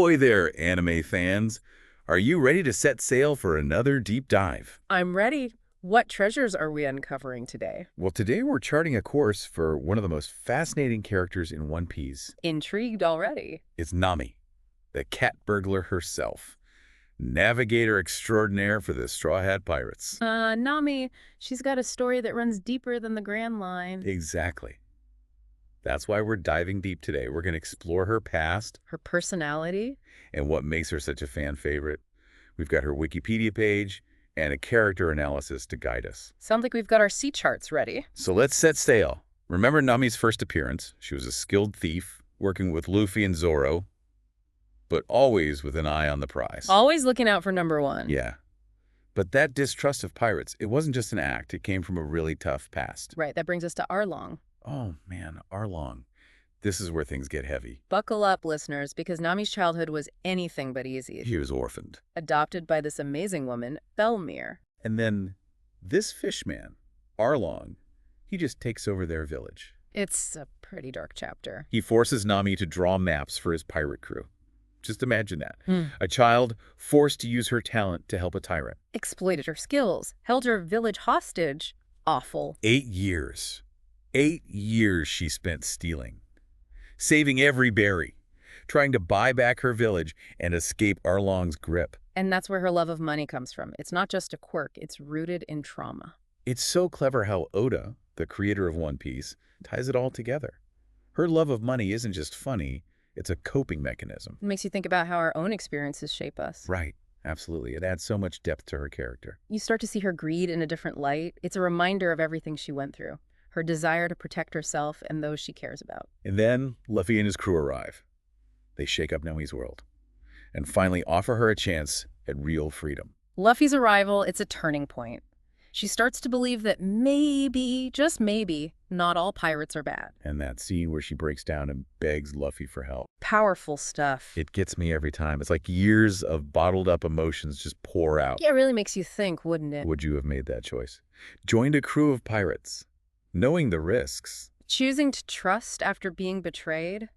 Ahoy there, anime fans! Are you ready to set sail for another deep dive? I'm ready. What treasures are we uncovering today? Well, today we're charting a course for one of the most fascinating characters in One Piece. Intrigued already. It's Nami, the cat burglar herself. Navigator extraordinaire for the Straw Hat Pirates. Nami, she's got a story that runs deeper than the Grand Line. Exactly. That's why we're diving deep today. We're going to explore her past Her personality? and what makes her such a fan favorite. We've got her Wikipedia page and a character analysis to guide us. Sounds like we've got our sea charts ready. So let's set sail. Remember Nami's first appearance? She was a skilled thief, working with Luffy and Zoro, but always with an eye on the prize. Always looking out for number one. Yeah. But that distrust of pirates, it wasn't just an act. It came from a really tough past. Right, that brings us to Arlong. Oh, man, Arlong. This is where things get heavy. Buckle up, listeners, because Nami's childhood was anything but easy. She was orphaned. Adopted by this amazing woman, Belmir. And then this fishman, Arlong, he just takes over their village. It's a pretty dark chapter. He forces Nami to draw maps for his pirate crew. Just imagine that. Hmm. A child forced to use her talent to help a tyrant. Exploited her skills, held her village hostage. Awful. 8 years. 8 years she spent stealing, saving every berry, trying to buy back her village and escape Arlong's grip. And that's where her love of money comes from. It's not just a quirk, it's rooted in trauma. It's so clever how Oda, the creator of One Piece, ties it all together. Her love of money isn't just funny, it's a coping mechanism. It makes you think about how our own experiences shape us. Right, absolutely. It adds so much depth to her character. You start to see her greed in a different light. It's a reminder of everything she went through. Her desire to protect herself and those she cares about. And then Luffy and his crew arrive. They shake up Nami's world and finally offer her a chance at real freedom. Luffy's arrival, it's a turning point. She starts to believe that maybe, just maybe, not all pirates are bad. And that scene where she breaks down and begs Luffy for help. Powerful stuff. It gets me every time. It's like years of bottled up emotions just pour out. Yeah, it really makes you think, wouldn't it? Would you have made that choice? Joined a crew of pirates, knowing the risks. Choosing to trust after being betrayed?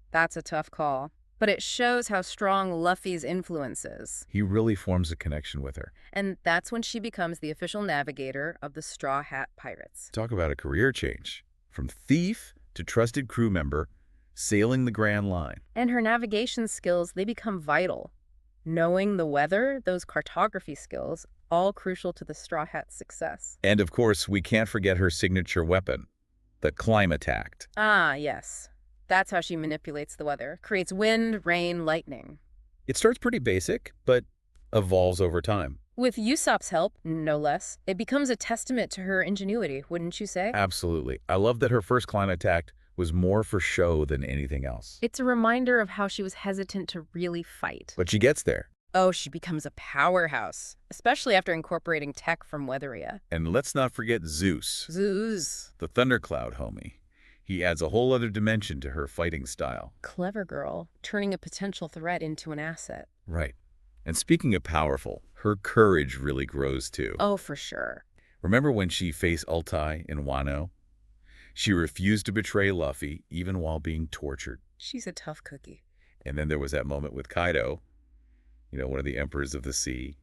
That's a tough call. But it shows how strong Luffy's influence is. He really forms a connection with her. And that's when she becomes the official navigator of the Straw Hat Pirates. Talk about a career change. From thief to trusted crew member, sailing the Grand Line. And her navigation skills, they become vital. Knowing the weather, those cartography skills, all crucial to the Straw Hat's success. And of course, we can't forget her signature weapon, the climate act. Ah, yes. That's how she manipulates the weather. Creates wind, rain, lightning. It starts pretty basic, but evolves over time. With Usopp's help, no less, it becomes a testament to her ingenuity, wouldn't you say? Absolutely. I love that her first climate act was more for show than anything else. It's a reminder of how she was hesitant to really fight. But she gets there. Oh, she becomes a powerhouse, especially after incorporating tech from Weatheria. And let's not forget Zeus, Zeus. the thundercloud homie. He adds a whole other dimension to her fighting style. Clever girl, turning a potential threat into an asset. Right. And speaking of powerful, her courage really grows too. Oh, for sure. Remember when she faced Ultai in Wano? She refused to betray Luffy even while being tortured. She's a tough cookie. And then there was that moment with Kaido, one of the emperors of the sea.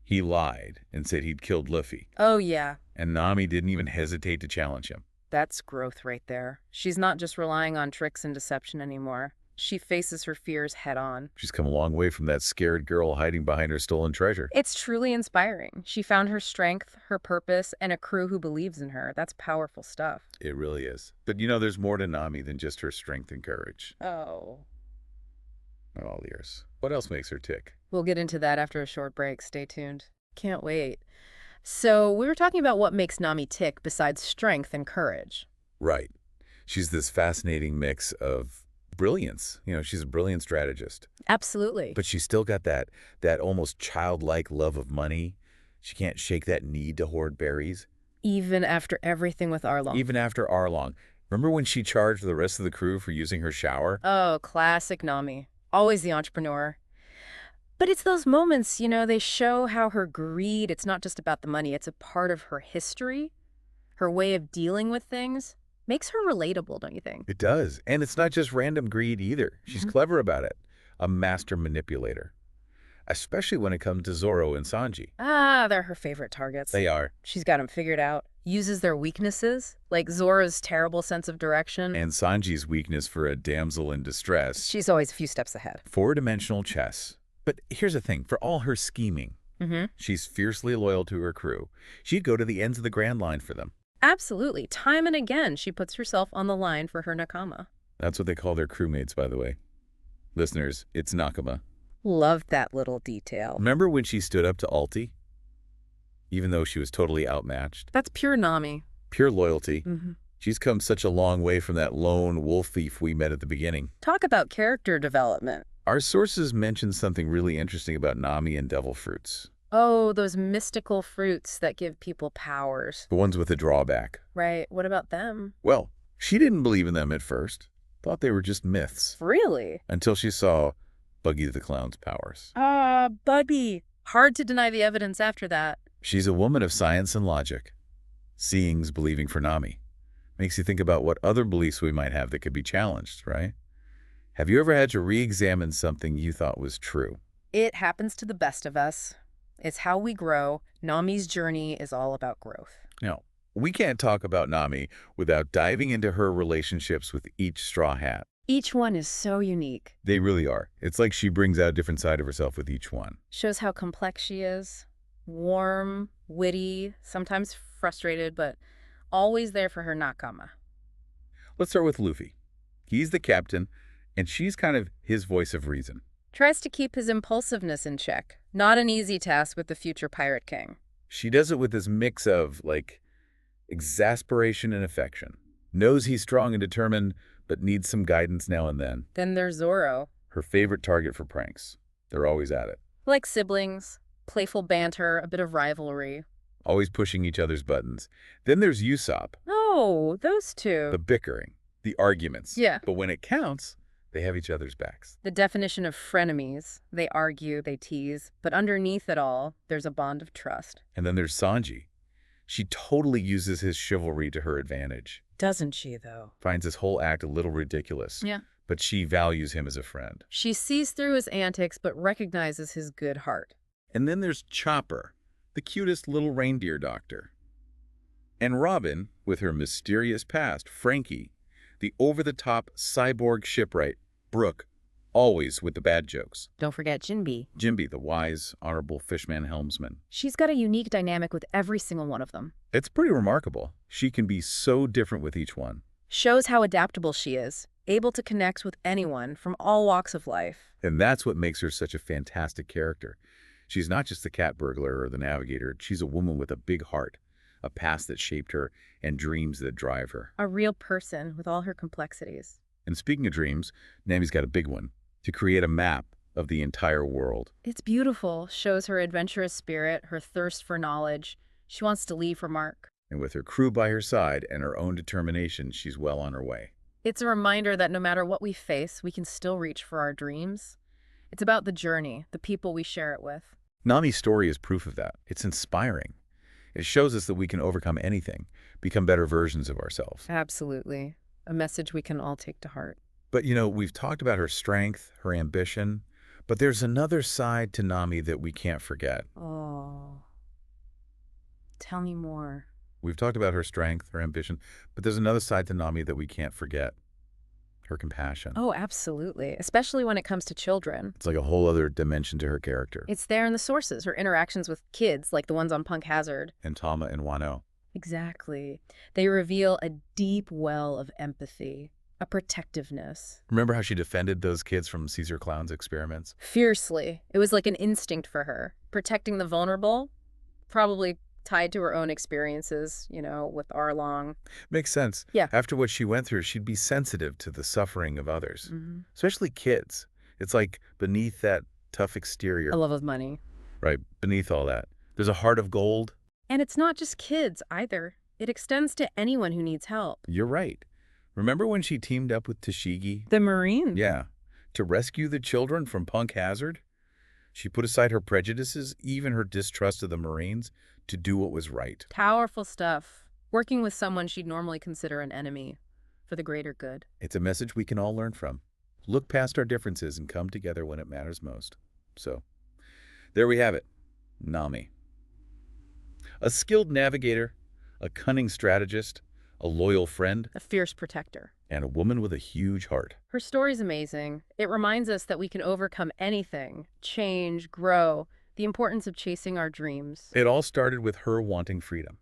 He lied and said he'd killed Luffy. Oh, yeah. And Nami didn't even hesitate to challenge him. That's growth right there. She's not just relying on tricks and deception anymore. She faces her fears head on. She's come a long way from that scared girl hiding behind her stolen treasure. It's truly inspiring. She found her strength, her purpose, and a crew who believes in her. That's powerful stuff. It really is. But there's more to Nami than just her strength and courage. Oh. Not all ears. What else makes her tick? We'll get into that after a short break. Stay tuned. Can't wait. So we were talking about what makes Nami tick besides strength and courage. Right. She's this fascinating mix of brilliance. She's a brilliant strategist. Absolutely. But she's still got that almost childlike love of money. She can't shake that need to hoard berries. Even after everything with Arlong. Even after Arlong. Remember when she charged the rest of the crew for using her shower? Oh, classic Nami. Always the entrepreneur. But it's those moments, they show how her greed, it's not just about the money, it's a part of her history, her way of dealing with things. Makes her relatable, don't you think? It does. And it's not just random greed either. She's Mhm. clever about it. A master manipulator. Especially when it comes to Zoro and Sanji. Ah, they're her favorite targets. They are. She's got them figured out. Uses their weaknesses, like Zora's terrible sense of direction. And Sanji's weakness for a damsel in distress. She's always a few steps ahead. Four-dimensional chess. But here's the thing. For all her scheming, Mm-hmm. she's fiercely loyal to her crew. She'd go to the ends of the Grand Line for them. Absolutely. Time and again, she puts herself on the line for her nakama. That's what they call their crewmates, by the way. Listeners, it's Nakama. Loved that little detail. Remember when she stood up to Alti? Even though she was totally outmatched? That's pure Nami. Pure loyalty. Mm-hmm. She's come such a long way from that lone wolf thief we met at the beginning. Talk about character development. Our sources mention something really interesting about Nami and devil fruits. Oh, those mystical fruits that give people powers. The ones with a drawback. Right. What about them? Well, she didn't believe in them at first. Thought they were just myths. Really? Until she saw Buggy the Clown's powers. Ah, Buggy. Hard to deny the evidence after that. She's a woman of science and logic. Seeing's believing for Nami. Makes you think about what other beliefs we might have that could be challenged, right? Have you ever had to re-examine something you thought was true? It happens to the best of us. It's how we grow. Nami's journey is all about growth. Now, we can't talk about Nami without diving into her relationships with each Straw Hat. Each one is so unique. They really are. It's like she brings out a different side of herself with each one. Shows how complex she is. Warm, witty, sometimes frustrated, but always there for her nakama. Let's start with Luffy. He's the captain, and she's kind of his voice of reason. Tries to keep his impulsiveness in check. Not an easy task with the future Pirate King. She does it with this mix of, exasperation and affection. Knows he's strong and determined, but needs some guidance now and then. Then there's Zoro. Her favorite target for pranks. They're always at it. Like siblings, playful banter, a bit of rivalry. Always pushing each other's buttons. Then there's Usopp. Oh, those two. The bickering. The arguments. Yeah. But when it counts, they have each other's backs. The definition of frenemies. They argue, they tease, but underneath it all, there's a bond of trust. And then there's Sanji. She totally uses his chivalry to her advantage. Doesn't she, though? Finds his whole act a little ridiculous. Yeah. But she values him as a friend. She sees through his antics, but recognizes his good heart. And then there's Chopper, the cutest little reindeer doctor. And Robin, with her mysterious past, Frankie, the over-the-top cyborg shipwright, Brooke, always with the bad jokes. Don't forget Jinbe. Jinbe, the wise, honorable fishman helmsman. She's got a unique dynamic with every single one of them. It's pretty remarkable. She can be so different with each one. Shows how adaptable she is, able to connect with anyone from all walks of life. And that's what makes her such a fantastic character. She's not just the cat burglar or the navigator. She's a woman with a big heart, a past that shaped her, and dreams that drive her. A real person with all her complexities. And speaking of dreams, Nami's got a big one, to create a map of the entire world. It's beautiful, shows her adventurous spirit, her thirst for knowledge. She wants to leave her mark. And with her crew by her side and her own determination, she's well on her way. It's a reminder that no matter what we face, we can still reach for our dreams. It's about the journey, the people we share it with. Nami's story is proof of that. It's inspiring. It shows us that we can overcome anything, become better versions of ourselves. Absolutely. A message we can all take to heart. But, we've talked about her strength, her ambition, but there's another side to Nami that we can't forget. Oh. Tell me more. We've talked about her strength, her ambition, but there's another side to Nami that we can't forget. Her compassion. Oh, absolutely. Especially when it comes to children. It's like a whole other dimension to her character. It's there in the sources, her interactions with kids, like the ones on Punk Hazard. And Tama and Wano. Exactly. They reveal a deep well of empathy, a protectiveness. Remember how she defended those kids from Caesar Clown's experiments? Fiercely. It was like an instinct for her. Protecting the vulnerable, probably tied to her own experiences, with Arlong. Makes sense. Yeah. After what she went through, she'd be sensitive to the suffering of others, Mm-hmm. especially kids. It's like beneath that tough exterior, A love of money. right, beneath all that, there's a heart of gold. And it's not just kids, either. It extends to anyone who needs help. You're right. Remember when she teamed up with Tashigi? The Marine. Yeah. To rescue the children from Punk Hazard? She put aside her prejudices, even her distrust of the Marines, to do what was right. Powerful stuff. Working with someone she'd normally consider an enemy. for the greater good. It's a message we can all learn from. Look past our differences and come together when it matters most. So, there we have it. Nami. A skilled navigator, a cunning strategist, a loyal friend, A fierce protector. and a woman with a huge heart. Her story's amazing. It reminds us that we can overcome anything, change, grow, the importance of chasing our dreams. It all started with her wanting freedom,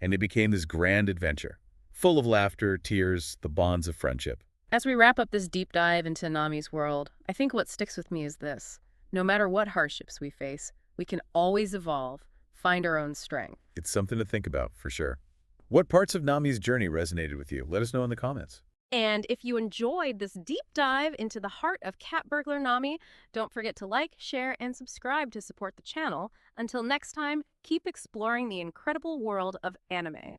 and it became this grand adventure, full of laughter, tears, the bonds of friendship. As we wrap up this deep dive into Nami's world, I think what sticks with me is this. No matter what hardships we face, we can always evolve, find our own strength. It's something to think about, for sure. What parts of Nami's journey resonated with you? Let us know in the comments. And if you enjoyed this deep dive into the heart of Cat Burglar Nami, don't forget to like, share, and subscribe to support the channel. Until next time, keep exploring the incredible world of anime.